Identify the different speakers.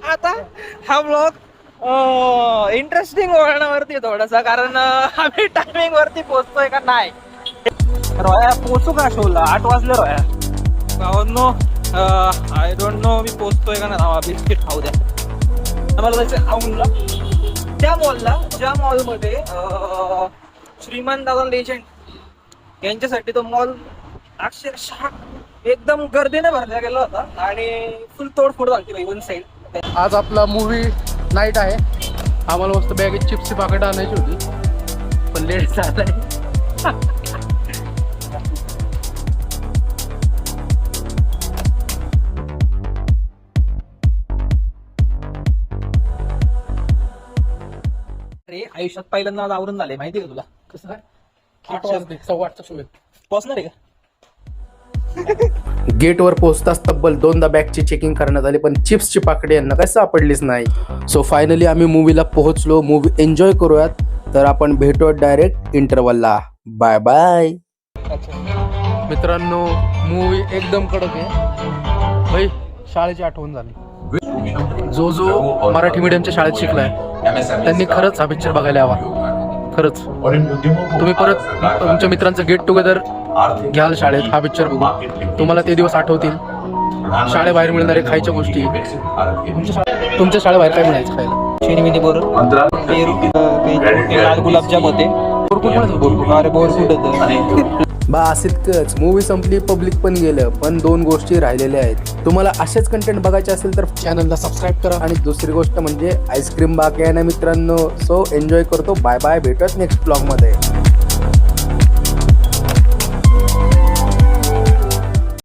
Speaker 1: आता हा blog interesting वळणावरती थोडासा, कारण आम्ही टायमिंग वरती पोहोचतोय का नाही. रोया पोहोचू का शोला? 8 वाजले रोया. भावांनो, आय डोंट नो मी पोहोचतोय का नाही. बिस्किट खाऊ द्या. आम्हाला जायचं औंधला, त्या मॉलला, ज्या मॉलमध्ये श्रीमान दादा लेजंड यांच्यासाठी तो मॉल अक्षरशः एकदम गर्दीने भरला गेला होता आणि फुल तोडफोड झाली वन साईड.
Speaker 2: आज आपला मूवी नाईट आहे. आम्हाला मस्त बॅगेत चिप्सची पाकिट आणायची होती, पण लेट झालाय.
Speaker 1: अरे आयुष्यात पहिल्यांदा आज आवरून झाले, माहिती का तुला?
Speaker 2: कसं काय? 8 वाजले, 8:15चा शो आहे.
Speaker 1: पोहोचणार आहे का?
Speaker 3: गेटवर पोहोचताच तब्बल 2दा बॅगची चेकिंग करण्यात आली, पण चिप्सची पाकिटे यांना काही सापडलीच नाही. सो फायनली आम्ही मूवीला पोहोचलो. मूवी एन्जॉय करूयात. तर आपण भेटूयात डायरेक्ट इंटरवलला. Bye bye.
Speaker 2: मित्रांनो, मूवी एकदम कडक आहे. भाई, शाळेची आठवण झाली. जो जो मराठी मीडियमच्या शाळेत शिकलाय त्यांनी खरंच हा पिक्चर बघायला हवा. खरंच तुम्ही परत तुमच्या मित्रांचं गेट टुगेदर घ्याल शाळेत हा पिक्चर बघून. तुम्हाला ते दिवस आठवतील. शाळेबाहेर मिळणारे खायच्या गोष्टी. तुमच्या शाळेबाहेर काय मिळायचं खायला?
Speaker 1: शेणमिनी बोरं, पेरू, लाल गुलाबजाम होते.
Speaker 3: बस इतकंच. मूवी संपली, पब्लिक पण गेलं, पण 2 गोष्टी राहिलेल्या आहेत. तुम्हाला असेच कंटेंट बघायचे असेल तर
Speaker 2: चॅनलला सबस्क्राईब करा.
Speaker 3: आणि दुसरी गोष्ट म्हणजे आईस्क्रीम बाकी आहे ना मित्रांनो. सो एन्जॉय करतो. Bye bye. भेटूयात नेक्स्ट ब्लॉग मध्ये.